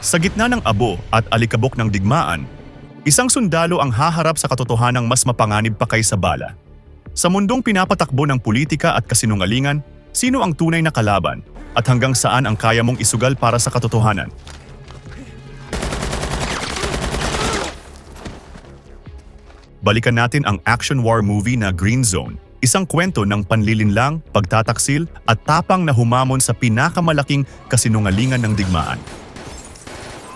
Sa gitna ng abo at alikabok ng digmaan, isang sundalo ang haharap sa katotohanang mas mapanganib pa kaysa bala. Sa mundong pinapatakbo ng politika at kasinungalingan, sino ang tunay na kalaban at hanggang saan ang kaya mong isugal para sa katotohanan? Balikan natin ang action war movie na Green Zone, isang kwento ng panlilinlang, pagtataksil at tapang na humamon sa pinakamalaking kasinungalingan ng digmaan.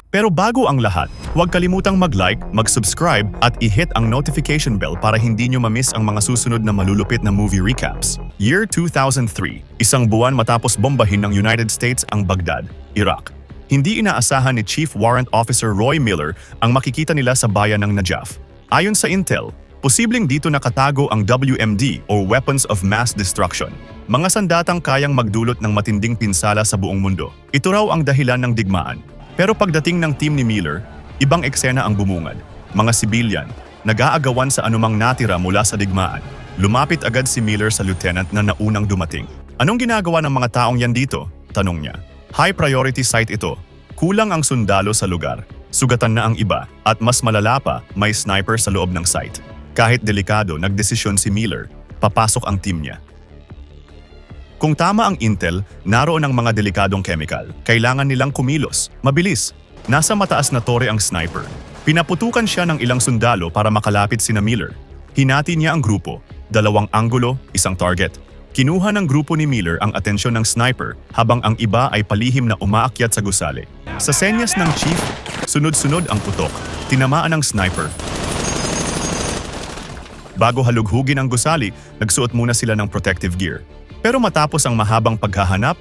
Pero bago ang lahat, huwag kalimutang mag-like, mag-subscribe at i-hit ang notification bell para hindi nyo ma-miss ang mga susunod na malulupit na movie recaps. Year 2003, isang buwan matapos bombahin ng United States ang Baghdad, Iraq. Hindi inaasahan ni Chief Warrant Officer Roy Miller ang makikita nila sa bayan ng Najaf. Ayon sa intel, posibleng dito nakatago ang WMD o Weapons of Mass Destruction, mga sandatang kayang magdulot ng matinding pinsala sa buong mundo. Ito raw ang dahilan ng digmaan. Pero pagdating ng team ni Miller, ibang eksena ang bumungad. Mga sibilyan, nag-aagawan sa anumang natira mula sa digmaan. Lumapit agad si Miller sa lieutenant na naunang dumating. Anong ginagawa ng mga taong yan dito? Tanong niya. High priority site ito. Kulang ang sundalo sa lugar. Sugatan na ang iba at mas malala pa, may sniper sa loob ng site. Kahit delikado, nagdesisyon si Miller. Papasok ang team niya. Kung tama ang intel, naroon ang mga delikadong chemical. Kailangan nilang kumilos, mabilis. Nasa mataas na tore ang sniper. Pinaputukan siya ng ilang sundalo para makalapit sina Miller. Hinati niya ang grupo, 2 anggulo, 1 target. Kinuha ng grupo ni Miller ang atensyon ng sniper habang ang iba ay palihim na umaakyat sa gusali. Sa senyas ng chief, sunod-sunod ang putok. Tinamaan ng sniper. Bago halughugin ang gusali, nagsuot muna sila ng protective gear. Pero matapos ang mahabang paghahanap,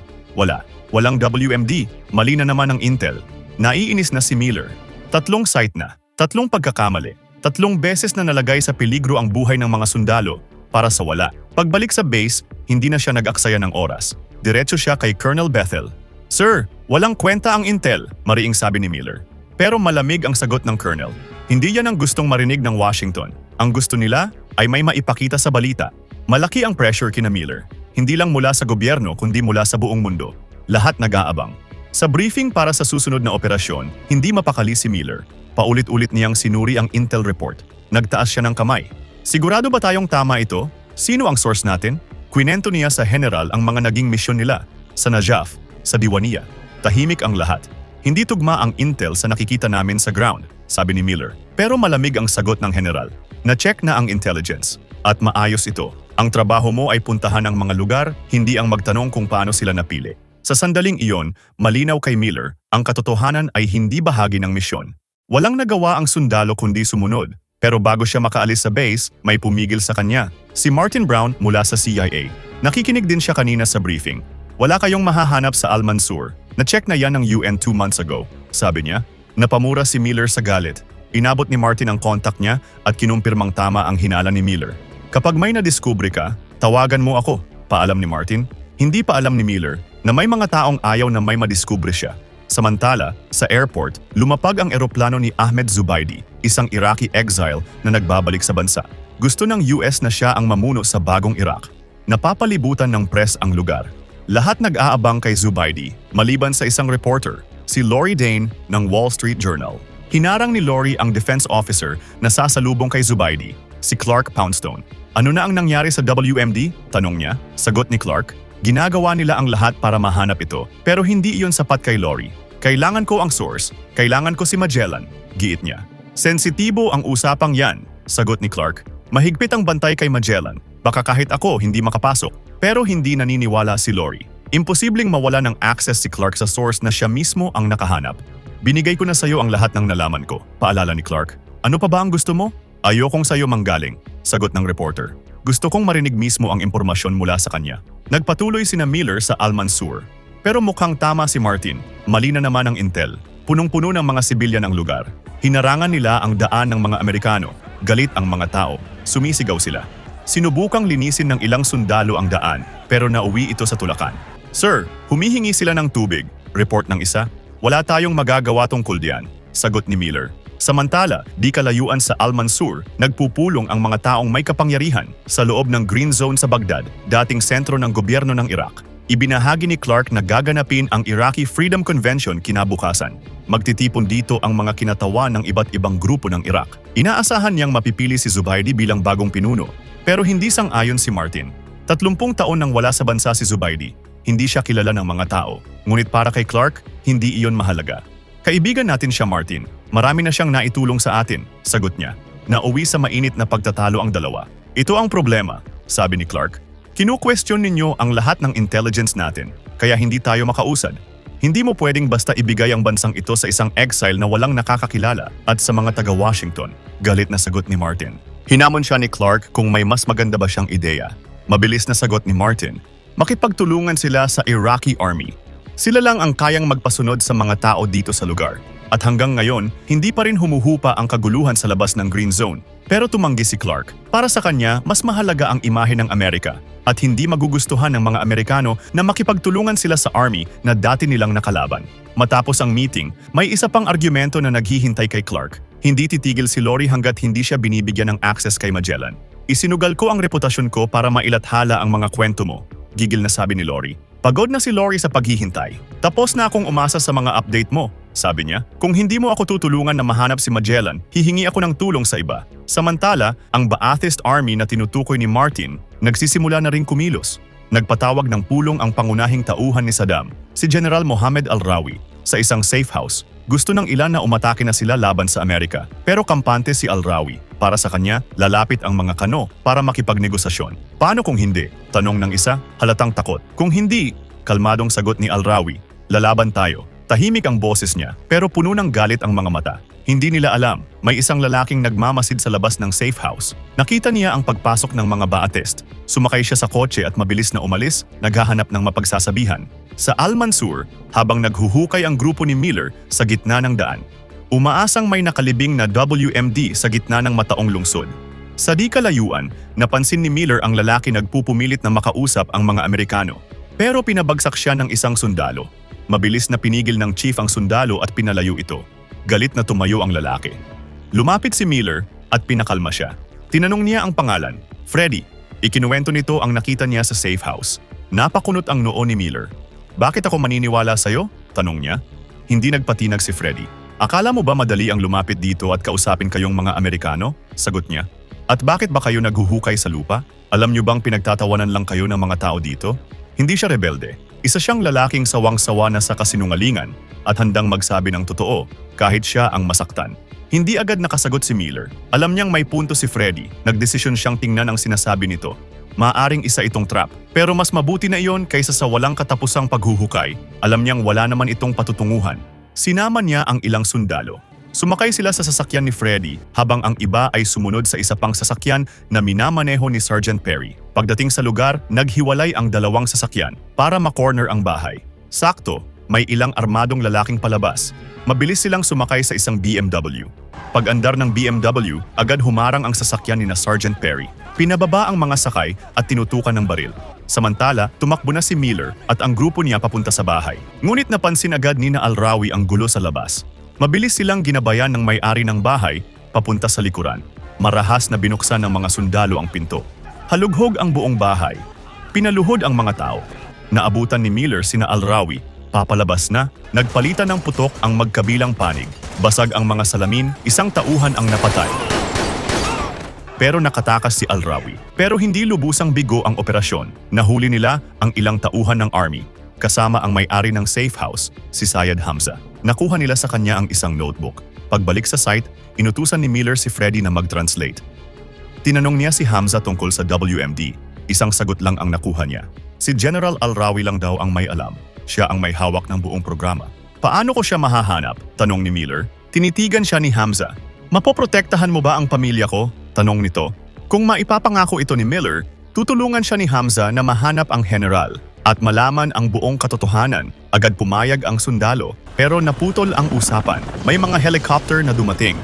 walang WMD, mali na naman ang intel. Naiinis na si Miller. 3 site na, 3 pagkakamali, 3 beses na nalagay sa peligro ang buhay ng mga sundalo para sa wala. Pagbalik sa base, hindi na siya nag-aksaya ng oras. Diretso siya kay Colonel Bethel. "Sir, walang kwenta ang intel," mariing sabi ni Miller. Pero malamig ang sagot ng Colonel. Hindi yan ang gustong marinig ng Washington. Ang gusto nila ay may maipakita sa balita. Malaki ang pressure kina Miller. Hindi lang mula sa gobyerno kundi mula sa buong mundo. Lahat nag-aabang. Sa briefing para sa susunod na operasyon, hindi mapakali si Miller. Paulit-ulit niyang sinuri ang intel report. Nagtaas siya ng kamay. "Sigurado ba tayong tama ito? Sino ang source natin?" Kwinento niya sa general ang mga naging misyon nila. Sa Najaf, sa Diwania. Tahimik ang lahat. "Hindi tugma ang intel sa nakikita namin sa ground," sabi ni Miller. Pero malamig ang sagot ng general. "Na-check na ang intelligence. At maayos ito. Ang trabaho mo ay puntahan ang mga lugar, hindi ang magtanong kung paano sila napili." Sa sandaling iyon, malinaw kay Miller, ang katotohanan ay hindi bahagi ng misyon. Walang nagawa ang sundalo kundi sumunod. Pero bago siya makaalis sa base, may pumigil sa kanya. Si Martin Brown mula sa CIA. Nakikinig din siya kanina sa briefing. "Wala kayong mahahanap sa Al-Mansur. Na-check na yan ng UN 2 months ago," sabi niya. Napamura si Miller sa galit. Inabot ni Martin ang contact niya at kinumpirmang tama ang hinala ni Miller. "Kapag may nadiskubre ka, tawagan mo ako," paalam ni Martin. Hindi pa alam ni Miller na may mga taong ayaw na may madiskubre siya. Samantala, sa airport, lumapag ang eroplano ni Ahmed Zubaidi, isang Iraqi exile na nagbabalik sa bansa. Gusto ng US na siya ang mamuno sa bagong Iraq. Napapalibutan ng press ang lugar. Lahat nag-aabang kay Zubaidi, maliban sa isang reporter, si Lori Dane ng Wall Street Journal. Hinarang ni Lori ang defense officer na sasalubong kay Zubaidi, si Clark Poundstone. "Ano na ang nangyari sa WMD?" tanong niya. Sagot ni Clark, "Ginagawa nila ang lahat para mahanap ito, pero hindi iyon sapat kay Lori. Kailangan ko ang source, kailangan ko si Magellan," giit niya. "Sensitibo ang usapang yan," sagot ni Clark. "Mahigpit ang bantay kay Magellan, baka kahit ako hindi makapasok." Pero hindi naniniwala si Lori. Imposibleng mawala ng access si Clark sa source na siya mismo ang nakahanap. "Binigay ko na sayo ang lahat ng nalaman ko," paalala ni Clark. "Ano pa ba ang gusto mo?" "Ayokong sayo manggaling," sagot ng reporter. "Gusto kong marinig mismo ang impormasyon mula sa kanya." Nagpatuloy sina Miller sa Al-Mansur. Pero mukhang tama si Martin. Mali na naman ang intel. Punong-puno ng mga sibilyan ang lugar. Hinarangan nila ang daan ng mga Amerikano. Galit ang mga tao. Sumisigaw sila. Sinubukang linisin ng ilang sundalo ang daan, pero nauwi ito sa tulakan. "Sir, humihingi sila ng tubig," report ng isa. "Wala tayong magagawa tungkol diyan," sagot ni Miller. Samantala, di kalayuan sa Al-Mansur, nagpupulong ang mga taong may kapangyarihan sa loob ng Green Zone sa Baghdad, dating sentro ng gobyerno ng Iraq. Ibinahagi ni Clark na gaganapin ang Iraqi Freedom Convention kinabukasan. Magtitipon dito ang mga kinatawan ng iba't ibang grupo ng Iraq. Inaasahan niyang mapipili si Zubaydi bilang bagong pinuno. Pero hindi sang-ayon si Martin. 30 taon nang wala sa bansa si Zubaydi. Hindi siya kilala ng mga tao. Ngunit para kay Clark, hindi iyon mahalaga. Kaibigan natin siya, Martin. Marami na siyang naitulong sa atin, sagot niya. Nauwi sa mainit na pagtatalo ang dalawa. Ito ang problema, sabi ni Clark. Kinu-question ninyo ang lahat ng intelligence natin, kaya hindi tayo makausad. Hindi mo pwedeng basta ibigay ang bansang ito sa isang exile na walang nakakakilala at sa mga taga-Washington. Galit na sagot ni Martin. Hinamon siya ni Clark kung may mas maganda ba siyang ideya. Mabilis na sagot ni Martin. Makipagtulungan sila sa Iraqi Army. Sila lang ang kayang magpasunod sa mga tao dito sa lugar. At hanggang ngayon, hindi pa rin humuhupa ang kaguluhan sa labas ng Green Zone. Pero tumanggi si Clark. Para sa kanya, mas mahalaga ang imahe ng Amerika. At hindi magugustuhan ng mga Amerikano na makipagtulungan sila sa army na dati nilang nakalaban. Matapos ang meeting, may isa pang argumento na naghihintay kay Clark. Hindi titigil si Lori hanggat hindi siya binibigyan ng access kay Magellan. Isinugal ko ang reputasyon ko para mailathala ang mga kwento mo, gigil na sabi ni Lori. Pagod na si Lori sa paghihintay. Tapos na akong umasa sa mga update mo, sabi niya. Kung hindi mo ako tutulungan na mahanap si Magellan, hihingi ako ng tulong sa iba. Samantala, ang Ba'athist Army na tinutukoy ni Martin, nagsisimula na rin kumilos. Nagpatawag ng pulong ang pangunahing tauhan ni Saddam, si General Mohammed Al-Rawi, sa isang safe house. Gusto ng ilan na umatake na sila laban sa Amerika, pero kampante si Al-Rawi. Para sa kanya, lalapit ang mga kano para makipagnegosasyon. Paano kung hindi? Tanong ng isa, halatang takot. Kung hindi, kalmadong sagot ni Al-Rawi, lalaban tayo. Tahimik ang boses niya, pero puno ng galit ang mga mata. Hindi nila alam, may isang lalaking nagmamasid sa labas ng safe house. Nakita niya ang pagpasok ng mga Ba'athist. Sumakay siya sa kotse at mabilis na umalis, naghahanap ng mapagsasabihan. Sa Al-Mansur, habang naghuhukay ang grupo ni Miller sa gitna ng daan. Umaasang may nakalibing na WMD sa gitna ng mataong lungsod. Sa di kalayuan, napansin ni Miller ang lalaki nagpupumilit na makausap ang mga Amerikano. Pero pinabagsak siya ng isang sundalo. Mabilis na pinigil ng chief ang sundalo at pinalayo ito. Galit na tumayo ang lalaki. Lumapit si Miller at pinakalma siya. Tinanong niya ang pangalan, Freddy. Ikinuwento nito ang nakita niya sa safe house. Napakunot ang noo ni Miller. Bakit ako maniniwala sa'yo? Tanong niya. Hindi nagpatinag si Freddy. Akala mo ba madali ang lumapit dito at kausapin kayong mga Amerikano? Sagot niya. At bakit ba kayo naghuhukay sa lupa? Alam niyo bang pinagtatawanan lang kayo ng mga tao dito? Hindi siya rebelde. Isa siyang lalaking sawang-sawa na sa kasinungalingan at handang magsabi ng totoo kahit siya ang masaktan. Hindi agad nakasagot si Miller. Alam niyang may punto si Freddy. Nagdesisyon siyang tingnan ang sinasabi nito. Maaring isa itong trap, pero mas mabuti na iyon kaysa sa walang katapusang paghuhukay. Alam niyang wala naman itong patutunguhan. Sinama niya ang ilang sundalo. Sumakay sila sa sasakyan ni Freddy habang ang iba ay sumunod sa isa pang sasakyan na minamaneho ni Sergeant Perry. Pagdating sa lugar, naghiwalay ang dalawang sasakyan para ma-corner ang bahay. Sakto, may ilang armadong lalaking palabas. Mabilis silang sumakay sa isang BMW. Pag-andar ng BMW, agad humarang ang sasakyan ni na Sergeant Perry. Pinababa ang mga sakay at tinutukan ng baril. Samantala, tumakbo na si Miller at ang grupo niya papunta sa bahay. Ngunit napansin agad ni na Al-Rawi ang gulo sa labas. Mabilis silang ginabayan ng may-ari ng bahay papunta sa likuran. Marahas na binuksan ng mga sundalo ang pinto. Halughog ang buong bahay. Pinaluhod ang mga tao. Naabutan ni Miller sina Al-Rawi. Papalabas na, nagpalitan ng putok ang magkabilang panig. Basag ang mga salamin, isang tauhan ang napatay. Pero nakatakas si Al-Rawi. Pero hindi lubusang bigo ang operasyon. Nahuli nila ang ilang tauhan ng army. Kasama ang may-ari ng safe house, si Syed Hamza. Nakuha nila sa kanya ang isang notebook. Pagbalik sa site, inutusan ni Miller si Freddy na mag-translate. Tinanong niya si Hamza tungkol sa WMD. Isang sagot lang ang nakuha niya. Si General Al-Rawi lang daw ang may alam. Siya ang may hawak ng buong programa. Paano ko siya mahahanap? Tanong ni Miller. Tinitigan siya ni Hamza. Mapoprotektahan mo ba ang pamilya ko? Tanong nito. Kung maipapangako ito ni Miller, tutulungan siya ni Hamza na mahanap ang general at malaman ang buong katotohanan. Agad pumayag ang sundalo, pero naputol ang usapan. May mga helicopter na dumating.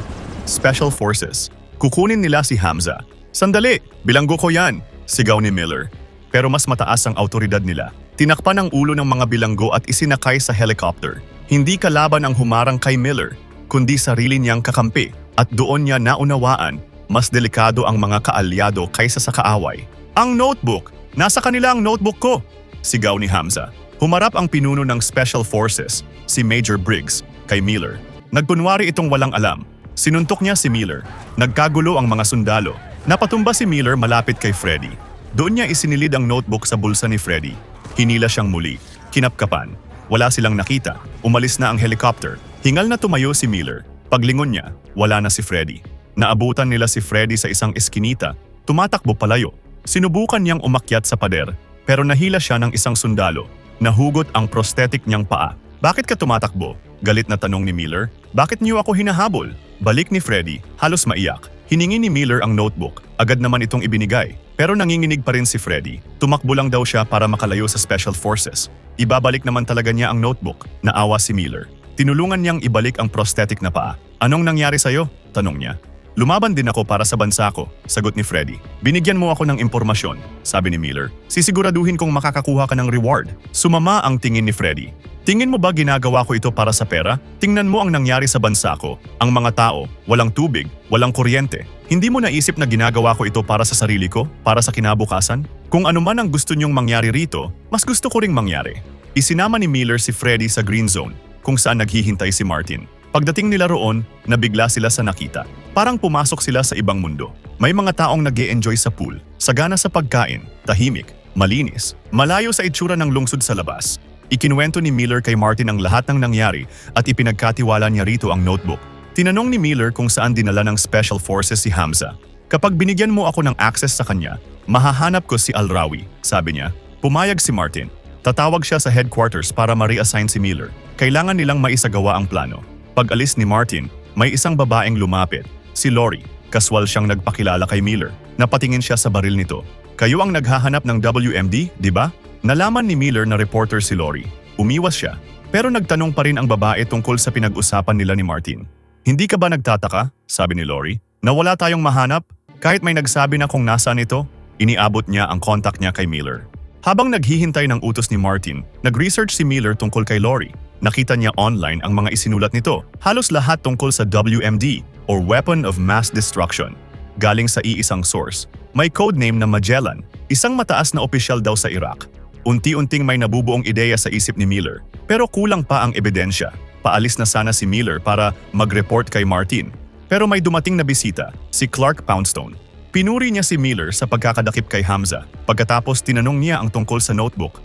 Special Forces. Kukunin nila si Hamza. Sandali, bilanggo ko yan, sigaw ni Miller. Pero mas mataas ang autoridad nila. Tinakpan ang ulo ng mga bilanggo at isinakay sa helicopter. Hindi kalaban ang humarang kay Miller, kundi sarili niyang kakampi. At doon niya naunawaan, mas delikado ang mga kaalyado kaysa sa kaaway. Ang notebook! Nasa kanila ang notebook ko! sigaw ni Hamza. Humarap ang pinuno ng Special Forces, si Major Briggs, kay Miller. Nagkunwari itong walang alam. Sinuntok niya si Miller. Nagkagulo ang mga sundalo. Napatumba si Miller malapit kay Freddy. Doon niya isinilid ang notebook sa bulsa ni Freddy. Hinila siyang muli. Kinapkapan. Wala silang nakita. Umalis na ang helicopter. Hingal na tumayo si Miller. Paglingon niya, wala na si Freddy. Naabutan nila si Freddy sa isang eskinita. Tumatakbo palayo. Sinubukan niyang umakyat sa pader, pero nahila siya ng isang sundalo. Nahugot ang prosthetic niyang paa. Bakit ka tumatakbo? Galit na tanong ni Miller. Bakit niyo ako hinahabol? Balik ni Freddy, halos maiyak. Hiningi ni Miller ang notebook. Agad naman itong ibinigay. Pero nanginginig pa rin si Freddy. Tumakbo lang daw siya para makalayo sa Special Forces. Ibabalik naman talaga niya ang notebook. Naawa si Miller. Tinulungan niyang ibalik ang prosthetic na paa. Anong nangyari sa'yo? Tanong niya. Lumaban din ako para sa bansa ko, sagot ni Freddy. Binigyan mo ako ng impormasyon, sabi ni Miller. Sisiguraduhin kong makakakuha ka ng reward. Sumama ang tingin ni Freddy. Tingin mo ba ginagawa ko ito para sa pera? Tingnan mo ang nangyari sa bansa ko. Ang mga tao, walang tubig, walang kuryente. Hindi mo naisip na ginagawa ko ito para sa sarili ko? Para sa kinabukasan? Kung ano man ang gusto niyong mangyari rito, mas gusto ko ring mangyari. Isinama ni Miller si Freddy sa Green Zone, kung saan naghihintay si Martin. Pagdating nila roon, nabigla sila sa nakita. Parang pumasok sila sa ibang mundo. May mga taong nag-e-enjoy sa pool, sagana sa pagkain, tahimik, malinis, malayo sa itsura ng lungsod sa labas. Ikinuwento ni Miller kay Martin ang lahat ng nangyari at ipinagkatiwala niya rito ang notebook. Tinanong ni Miller kung saan dinala ng Special Forces si Hamza. Kapag binigyan mo ako ng access sa kanya, mahahanap ko si Al-Rawi, sabi niya. Pumayag si Martin. Tatawag siya sa headquarters para ma-reassign si Miller. Kailangan nilang maisagawa ang plano. Pag-alis ni Martin, may isang babaeng lumapit, si Lori. Kaswal siyang nagpakilala kay Miller. Napatingin siya sa baril nito. Kayo ang naghahanap ng WMD, di ba? Nalaman ni Miller na reporter si Lori. Umiwas siya. Pero nagtanong pa rin ang babae tungkol sa pinag-usapan nila ni Martin. Hindi ka ba nagtataka, sabi ni Lori, na wala tayong mahanap? Kahit may nagsabi na kung nasaan ito, iniabot niya ang contact niya kay Miller. Habang naghihintay ng utos ni Martin, nag-research si Miller tungkol kay Lori. Nakita niya online ang mga isinulat nito, halos lahat tungkol sa WMD or Weapon of Mass Destruction. Galing sa iisang source. May codename na Magellan, isang mataas na opisyal daw sa Iraq. Unti-unting may nabubuong ideya sa isip ni Miller, pero kulang pa ang ebidensya. Paalis na sana si Miller para mag-report kay Martin. Pero may dumating na bisita, si Clark Poundstone. Pinuri niya si Miller sa pagkakadakip kay Hamza. Pagkatapos tinanong niya ang tungkol sa notebook.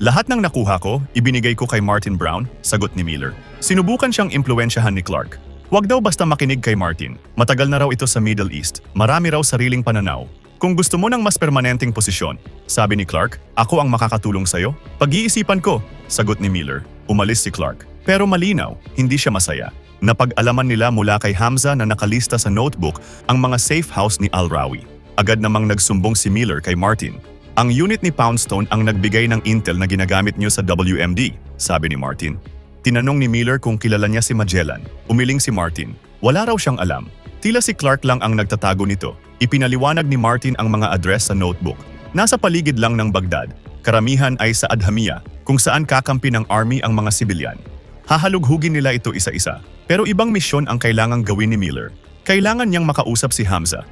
Lahat ng nakuha ko, ibinigay ko kay Martin Brown, sagot ni Miller. Sinubukan siyang impluwensyahan ni Clark. Huwag daw basta makinig kay Martin. Matagal na raw ito sa Middle East. Marami raw sariling pananaw. Kung gusto mo ng mas permanenteng posisyon, sabi ni Clark, ako ang makakatulong sa'yo. Pag-iisipan ko, sagot ni Miller. Umalis si Clark. Pero malinaw, hindi siya masaya. Napag-alaman nila mula kay Hamza na nakalista sa notebook ang mga safe house ni Al-Rawi. Agad namang nagsumbong si Miller kay Martin. Ang unit ni Poundstone ang nagbigay ng intel na ginagamit niyo sa WMD, sabi ni Martin. Tinanong ni Miller kung kilala niya si Magellan. Umiling si Martin. Wala raw siyang alam. Tila si Clark lang ang nagtatago nito. Ipinaliwanag ni Martin ang mga address sa notebook. Nasa paligid lang ng Baghdad. Karamihan ay sa Adhamia, kung saan kakampi ng army ang mga sibilyan. Hahalughugin nila ito isa-isa. Pero ibang misyon ang kailangang gawin ni Miller. Kailangan niyang makausap si Hamza.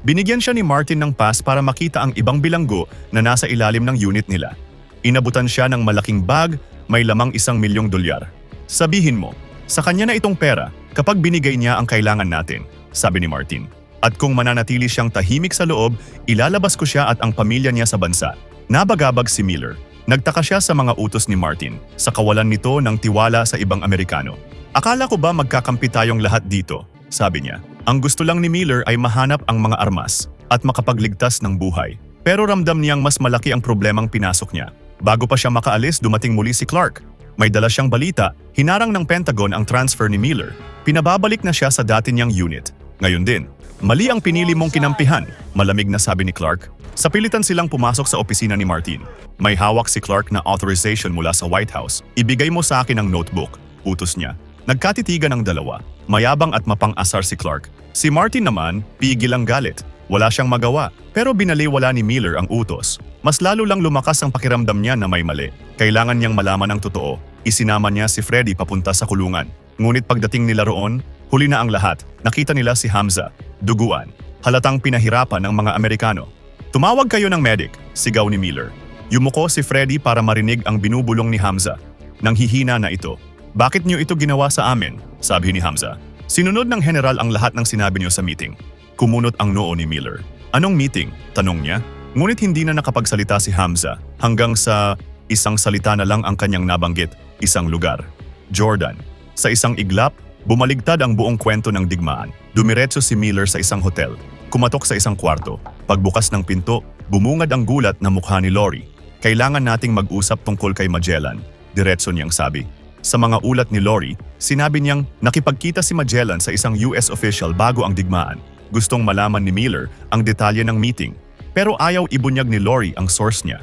Binigyan siya ni Martin ng pass para makita ang ibang bilanggo na nasa ilalim ng unit nila. Inabutan siya ng malaking bag, may lamang $1,000,000. Sabihin mo, sa kanya na itong pera kapag binigay niya ang kailangan natin, sabi ni Martin. At kung mananatili siyang tahimik sa loob, ilalabas ko siya at ang pamilya niya sa bansa. Nabagabag si Miller. Nagtaka siya sa mga utos ni Martin, sa kawalan nito ng tiwala sa ibang Amerikano. Akala ko ba magkakampi tayong lahat dito? Sabi niya. Ang gusto lang ni Miller ay mahanap ang mga armas at makapagligtas ng buhay. Pero ramdam niyang mas malaki ang problemang pinasok niya. Bago pa siya makaalis, dumating muli si Clark. May dala siyang balita, hinarang ng Pentagon ang transfer ni Miller. Pinababalik na siya sa dati niyang unit. Ngayon din, mali ang pinili mong kinampihan, malamig na sabi ni Clark. Sa pilitan silang pumasok sa opisina ni Martin. May hawak si Clark na authorization mula sa White House. Ibigay mo sa akin ang notebook, utos niya. Nagkatitigan ang dalawa. Mayabang at mapang-asar si Clark. Si Martin naman, pigil ang galit. Wala siyang magawa, pero binaliwala ni Miller ang utos. Mas lalo lang lumakas ang pakiramdam niya na may mali. Kailangan niyang malaman ang totoo. Isinama niya si Freddy papunta sa kulungan. Ngunit pagdating nila roon, huli na ang lahat. Nakita nila si Hamza, duguan. Halatang pinahirapan ng mga Amerikano. Tumawag kayo ng medic, sigaw ni Miller. Yumuko si Freddy para marinig ang binubulong ni Hamza. Nanghihina na ito. Bakit niyo ito ginawa sa amin? Sabi ni Hamza. Sinunod ng general ang lahat ng sinabi niyo sa meeting. Kumunot ang noo ni Miller. Anong meeting? Tanong niya. Ngunit hindi na nakapagsalita si Hamza hanggang sa isang salita na lang ang kanyang nabanggit, isang lugar. Jordan. Sa isang iglap, bumaligtad ang buong kwento ng digmaan. Dumiretso si Miller sa isang hotel. Kumatok sa isang kwarto. Pagbukas ng pinto, bumungad ang gulat na mukha ni Lori. Kailangan nating mag-usap tungkol kay Magellan, diretso niyang sabi. Sa mga ulat ni Lori, sinabi niyang nakipagkita si Magellan sa isang US official bago ang digmaan. Gustong malaman ni Miller ang detalye ng meeting, pero ayaw ibunyag ni Lori ang source niya.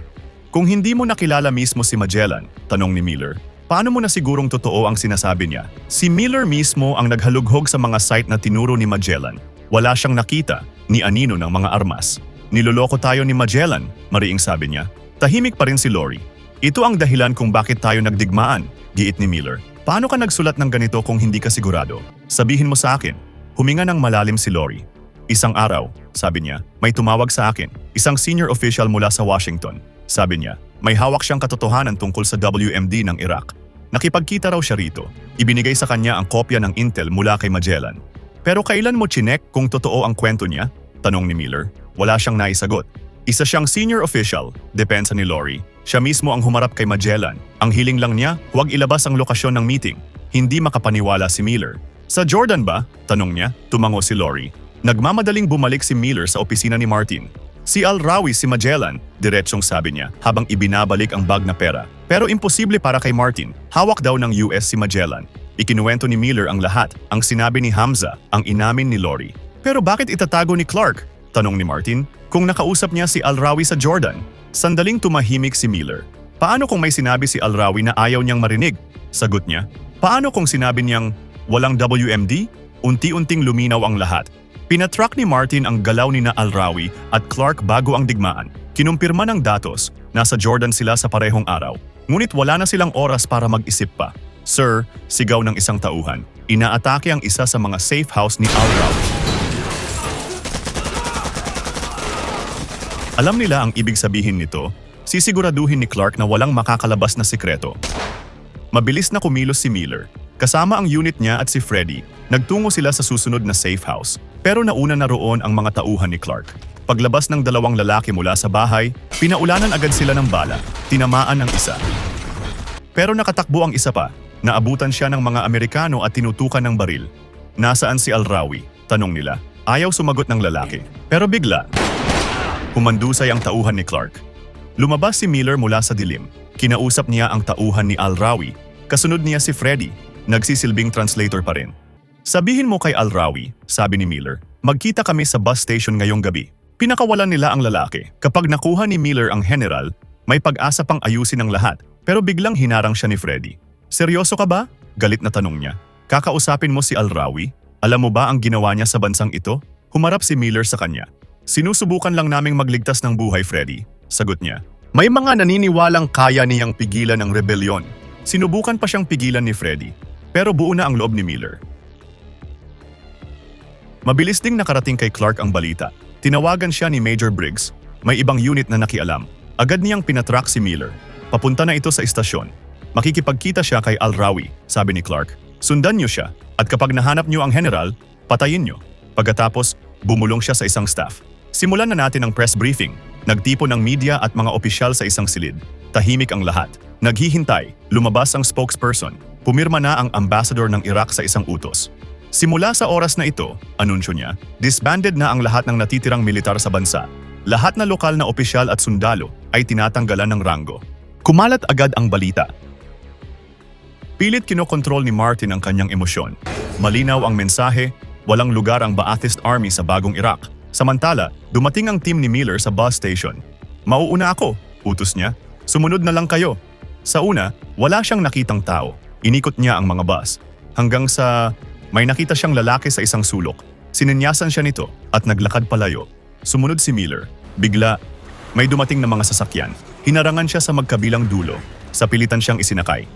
Kung hindi mo nakilala mismo si Magellan, tanong ni Miller, paano mo na sigurong totoo ang sinasabi niya? Si Miller mismo ang naghalughog sa mga site na tinuro ni Magellan. Wala siyang nakita ni anino ng mga armas. Niloloko tayo ni Magellan, mariing sabi niya. Tahimik pa rin si Lori. Ito ang dahilan kung bakit tayo nagdigmaan, giit ni Miller. Paano ka nagsulat ng ganito kung hindi ka sigurado? Sabihin mo sa akin. Huminga ng malalim si Lori. Isang araw, sabi niya, may tumawag sa akin. Isang senior official mula sa Washington. Sabi niya, may hawak siyang katotohanan tungkol sa WMD ng Iraq. Nakipagkita raw siya rito. Ibinigay sa kanya ang kopya ng intel mula kay Magellan. Pero kailan mo chinek kung totoo ang kwento niya? Tanong ni Miller. Wala siyang naisagot. Isa siyang senior official, depensa ni Lori. Siya mismo ang humarap kay Magellan. Ang hiling lang niya, huwag ilabas ang lokasyon ng meeting. Hindi makapaniwala si Miller. Sa Jordan ba? Tanong niya, tumango si Lori. Nagmamadaling bumalik si Miller sa opisina ni Martin. Si Al-Rawi si Magellan, diretsyong sabi niya habang ibinabalik ang bag na pera. Pero imposible para kay Martin, hawak daw ng US si Magellan. Ikinuwento ni Miller ang lahat, ang sinabi ni Hamza, ang inamin ni Lori. Pero bakit itatago ni Clark? Tanong ni Martin. Kung nakausap niya si Al-Rawi sa Jordan, sandaling tumahimik si Miller. Paano kung may sinabi si Al-Rawi na ayaw niyang marinig? Sagot niya. Paano kung sinabi niyang walang WMD? Unti-unting luminaw ang lahat. Pinatrack ni Martin ang galaw ni na Al-Rawi at Clark bago ang digmaan. Kinumpirma ng datos, nasa Jordan sila sa parehong araw. Ngunit wala na silang oras para mag-isip pa. Sir, sigaw ng isang tauhan. Inaatake ang isa sa mga safe house ni Al-Rawi. Alam nila ang ibig sabihin nito, sisiguraduhin ni Clark na walang makakalabas na sikreto. Mabilis na kumilos si Miller. Kasama ang unit niya at si Freddy, nagtungo sila sa susunod na safe house. Pero nauna na roon ang mga tauhan ni Clark. Paglabas ng dalawang lalaki mula sa bahay, pinaulanan agad sila ng bala. Tinamaan ang isa. Pero nakatakbo ang isa pa. Naabutan siya ng mga Amerikano at tinutukan ng baril. Nasaan si Al-Rawi? Tanong nila. Ayaw sumagot ng lalaki. Pero bigla, humandusay ang tauhan ni Clark. Lumabas si Miller mula sa dilim. Kinausap niya ang tauhan ni Al-Rawi. Kasunod niya si Freddy. Nagsisilbing translator pa rin. Sabihin mo kay Al-Rawi, sabi ni Miller, magkita kami sa bus station ngayong gabi. Pinakawalan nila ang lalaki. Kapag nakuha ni Miller ang general, may pag-asa pang ayusin ang lahat. Pero biglang hinarang siya ni Freddy. Seryoso ka ba? Galit na tanong niya. Kakausapin mo si Al-Rawi? Alam mo ba ang ginawa niya sa bansang ito? Humarap si Miller sa kanya. Sinusubukan lang naming magligtas ng buhay, Freddy. Sagot niya. May mga naniniwalang kaya niyang pigilan ang rebelyon. Sinubukan pa siyang pigilan ni Freddy. Pero buo na ang loob ni Miller. Mabilis ding nakarating kay Clark ang balita. Tinawagan siya ni Major Briggs. May ibang unit na nakialam. Agad niyang pinatrack si Miller. Papunta na ito sa istasyon. Makikipagkita siya kay Al-Rawi, sabi ni Clark. Sundan niyo siya, at kapag nahanap niyo ang general, patayin niyo. Pagkatapos, bumulong siya sa isang staff. Simulan na natin ang press briefing. Nagtipon ng media at mga opisyal sa isang silid. Tahimik ang lahat. Naghihintay, lumabas ang spokesperson. Pumirma na ang ambassador ng Iraq sa isang utos. Simula sa oras na ito, anunsyo niya, disbanded na ang lahat ng natitirang militar sa bansa. Lahat na lokal na opisyal at sundalo ay tinatanggalan ng ranggo. Kumalat agad ang balita. Pilit kinokontrol ni Martin ang kanyang emosyon. Malinaw ang mensahe, walang lugar ang Ba'athist Army sa bagong Iraq. Samantala, dumating ang team ni Miller sa bus station. Mauuna ako, utos niya. Sumunod na lang kayo. Sa una, wala siyang nakitang tao. Inikot niya ang mga bus. Hanggang sa may nakita siyang lalaki sa isang sulok. Sininyasan siya nito at naglakad palayo. Sumunod si Miller. Bigla, may dumating na mga sasakyan. Hinarangan siya sa magkabilang dulo. Sa pilitan siyang isinakay.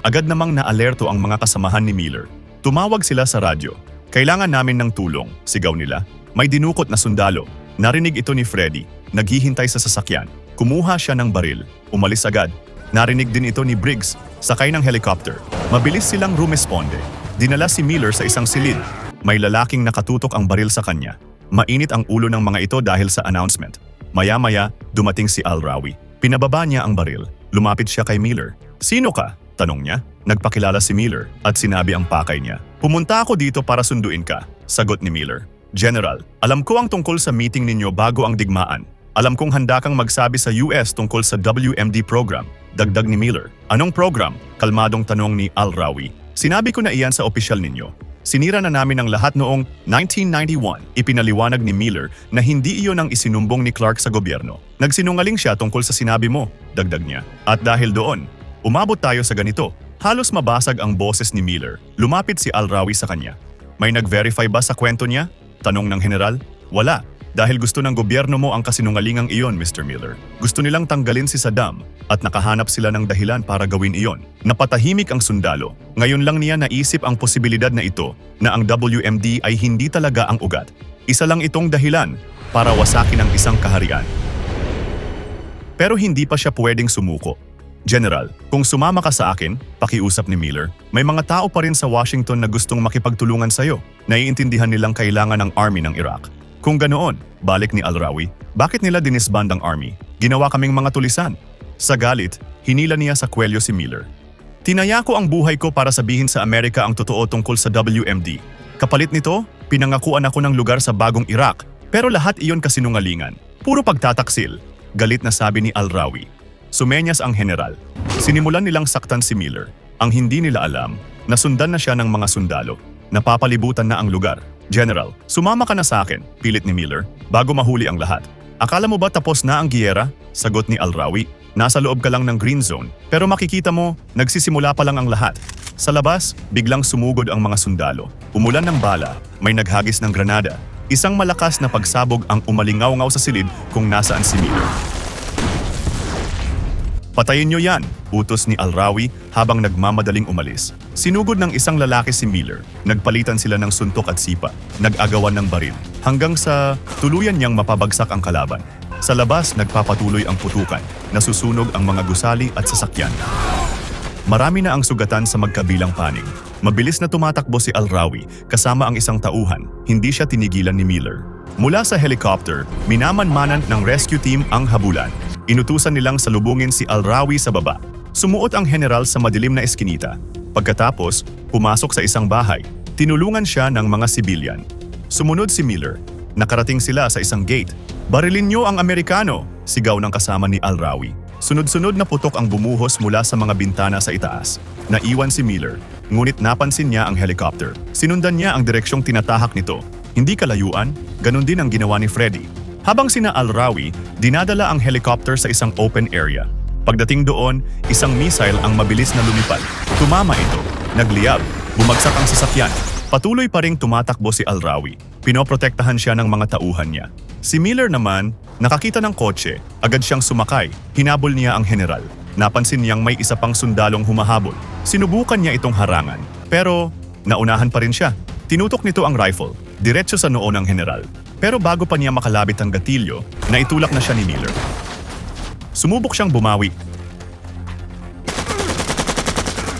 Agad namang naalerto ang mga kasamahan ni Miller. Tumawag sila sa radyo. Kailangan namin ng tulong, sigaw nila. May dinukot na sundalo. Narinig ito ni Freddy. Naghihintay sa sasakyan. Kumuha siya ng baril. Umalis agad. Narinig din ito ni Briggs. Sakay ng helicopter. Mabilis silang rumesponde. Dinala si Miller sa isang silid. May lalaking nakatutok ang baril sa kanya. Mainit ang ulo ng mga ito dahil sa announcement. Maya-maya, dumating si Al Rawi. Pinababa niya ang baril. Lumapit siya kay Miller. "Sino ka?" tanong niya. Nagpakilala si Miller at sinabi ang pakay niya. "Pumunta ako dito para sunduin ka," sagot ni Miller. "General, alam ko ang tungkol sa meeting ninyo bago ang digmaan. Alam kong handa kang magsabi sa US tungkol sa WMD program," dagdag ni Miller. "Anong program?" kalmadong tanong ni Al Rawi. "Sinabi ko na iyan sa opisyal ninyo. Sinira na namin ang lahat noong 1991. Ipinaliwanag ni Miller na hindi iyon ang isinumbong ni Clark sa gobyerno. "Nagsinungaling siya tungkol sa sinabi mo," dagdag niya. "At dahil doon, umabot tayo sa ganito." Halos mabasag ang boses ni Miller. Lumapit si Al Rawi sa kanya. "May nag-verify ba sa kwento niya?" tanong ng general. "Wala. Dahil gusto ng gobyerno mo ang kasinungalingang iyon, Mr. Miller. Gusto nilang tanggalin si Saddam at nakahanap sila ng dahilan para gawin iyon." Napatahimik ang sundalo. Ngayon lang niya naisip ang posibilidad na ito na ang WMD ay hindi talaga ang ugat. Isa lang itong dahilan para wasakin ang isang kaharian. Pero hindi pa siya pwedeng sumuko. "General, kung sumama ka sa akin," pakiusap ni Miller, "may mga tao pa rin sa Washington na gustong makipagtulungan sa'yo. Naiintindihan nilang kailangan ng army ng Iraq." "Kung ganoon," balik ni Al Rawi, "bakit nila dinisband ang army? Ginawa kaming mga tulisan." Sa galit, hinila niya sa kwelyo si Miller. "Tinaya ko ang buhay ko para sabihin sa Amerika ang totoo tungkol sa WMD. Kapalit nito, pinangakuan ako ng lugar sa bagong Iraq, pero lahat iyon kasinungalingan. Puro pagtataksil," galit na sabi ni Al Rawi. Sumenyas ang general. Sinimulan nilang saktan si Miller. Ang hindi nila alam, nasundan na siya ng mga sundalo. Napapalibutan na ang lugar. "General, sumama ka na sa akin," pilit ni Miller, "bago mahuli ang lahat." "Akala mo ba tapos na ang giyera?" sagot ni Al Rawi. "Nasa loob ka lang ng green zone, pero makikita mo, nagsisimula pa lang ang lahat." Sa labas, biglang sumugod ang mga sundalo. Umulan ng bala, may naghagis ng granada. Isang malakas na pagsabog ang umalingaw-ngaw sa silid kung nasaan si Miller. "Patayin niyo yan," utos ni Al Rawi habang nagmamadaling umalis. Sinugod ng isang lalaki si Miller. Nagpalitan sila ng suntok at sipa. Nag-agawan ng baril. Hanggang sa tuluyan niyang mapabagsak ang kalaban. Sa labas, nagpapatuloy ang putukan. Nasusunog ang mga gusali at sasakyan. Marami na ang sugatan sa magkabilang panig. Mabilis na tumatakbo si Al Rawi kasama ang isang tauhan. Hindi siya tinigilan ni Miller. Mula sa helicopter, minamanmanan ng rescue team ang habulan. Inutusan nilang salubungin si Al Rawi sa baba. Sumuot ang general sa madilim na eskinita. Pagkatapos, pumasok sa isang bahay. Tinulungan siya ng mga sibilyan. Sumunod si Miller. Nakarating sila sa isang gate. "Barilin niyo ang Amerikano!" sigaw ng kasama ni Al Rawi. Sunod-sunod na putok ang bumuhos mula sa mga bintana sa itaas. Naiwan si Miller, ngunit napansin niya ang helicopter. Sinundan niya ang direksyong tinatahak nito. Hindi kalayuan, ganun din ang ginawa ni Freddy. Habang sina Al Rawi, dinadala ang helicopter sa isang open area. Pagdating doon, isang missile ang mabilis na lumipad. Tumama ito, nagliyab, bumagsak ang sasakyan. Patuloy pa ring tumatakbo si Al Rawi. Pinoprotektahan siya ng mga tauhan niya. Si Miller naman, nakakita ng kotse, agad siyang sumakay. Hinabol niya ang general. Napansin niyang may isa pang sundalong humahabol. Sinubukan niya itong harangan, pero naunahan pa rin siya. Tinutok nito ang rifle, diretso sa noo ng general. Pero bago pa niya makalabit ang gatilyo, naitulak na siya ni Miller. Sumubok siyang bumawi.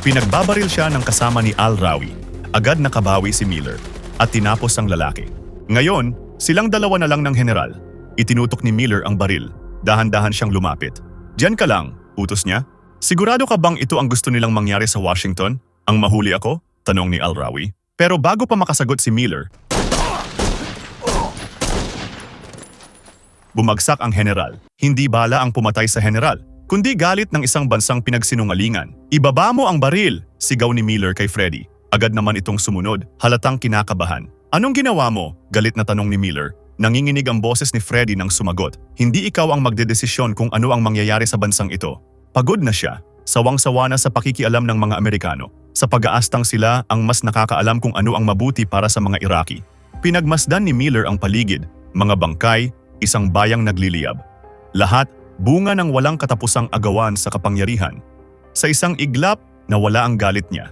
Pinagbabaril siya ng kasama ni Al Rawi. Agad nakabawi si Miller at tinapos ang lalaki. Ngayon, silang dalawa na lang ng general. Itinutok ni Miller ang baril. Dahan-dahan siyang lumapit. "Diyan ka lang," utos niya. "Sigurado ka bang ito ang gusto nilang mangyari sa Washington? Ang mahuli ako?" tanong ni Al Rawi. Pero bago pa makasagot si Miller, bumagsak ang general. Hindi bala ang pumatay sa general, kundi galit ng isang bansang pinagsinungalingan. "Ibaba mo ang baril!" sigaw ni Miller kay Freddy. Agad naman itong sumunod, halatang kinakabahan. "Anong ginawa mo?" galit na tanong ni Miller. Nanginginig ang boses ni Freddy nang sumagot. "Hindi ikaw ang magdedesisyon kung ano ang mangyayari sa bansang ito." Pagod na siya, sawang-sawa na sa pakikialam ng mga Amerikano. Sa pag-aastang sila ang mas nakakaalam kung ano ang mabuti para sa mga Iraqi. Pinagmasdan ni Miller ang paligid, mga bangkay, isang bayang nagliliyab. Lahat, bunga ng walang katapusang agawan sa kapangyarihan. Sa isang iglap, nawala ang galit niya.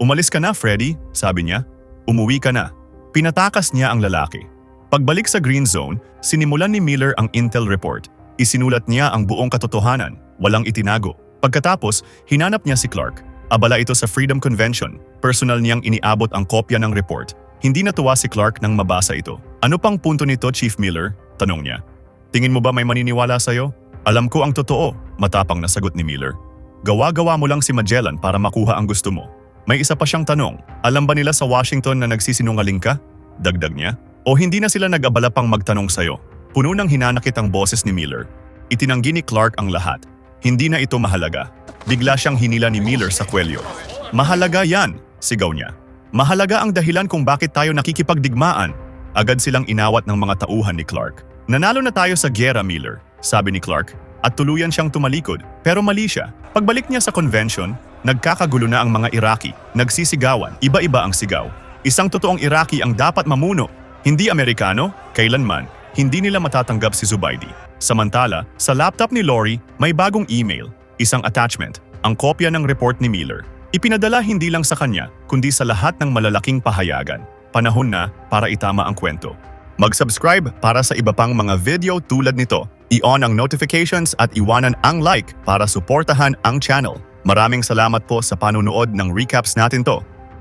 "Umalis ka na, Freddy," sabi niya. "Umuwi ka na." Pinatakas niya ang lalaki. Pagbalik sa Green Zone, sinimulan ni Miller ang intel report. Isinulat niya ang buong katotohanan, walang itinago. Pagkatapos, hinanap niya si Clark. Abala ito sa Freedom Convention. Personal niyang iniabot ang kopya ng report. Hindi natuwa si Clark nang mabasa ito. Ano pang punto nito, Chief Miller? Tanong niya. Tingin mo ba may maniniwala sa'yo? Alam ko ang totoo, matapang na sagot ni Miller. Gawa-gawa mo lang si Magellan para makuha ang gusto mo. May isa pa siyang tanong, alam ba nila sa Washington na nagsisinungaling ka? Dagdag niya. O hindi na sila nag-abala pang magtanong sa'yo? Puno ng hinanakit ang boses ni Miller. Itinanggi ni Clark ang lahat. Hindi na ito mahalaga. Bigla siyang hinila ni Miller sa kwelyo. Mahalaga yan, sigaw niya. Mahalaga ang dahilan kung bakit tayo nakikipagdigmaan. Agad silang inawat ng mga tauhan ni Clark. Nanalo na tayo sa gyera, Miller, sabi ni Clark. At tuluyan siyang tumalikod, pero mali siya. Pagbalik niya sa convention, nagkakagulo na ang mga Iraqi. Nagsisigawan, iba-iba ang sigaw. Isang totoong Iraqi ang dapat mamuno. Hindi Amerikano, kailanman, hindi nila matatanggap si Zubaydi. Samantala, sa laptop ni Lori, may bagong email, isang attachment, ang kopya ng report ni Miller. Ipinadala hindi lang sa kanya, kundi sa lahat ng malalaking pahayagan. Panahon na para itama ang kwento. Mag-subscribe para sa iba pang mga video tulad nito. I-on ang notifications at iwanan ang like para suportahan ang channel. Maraming salamat po sa panunood ng recaps natin to.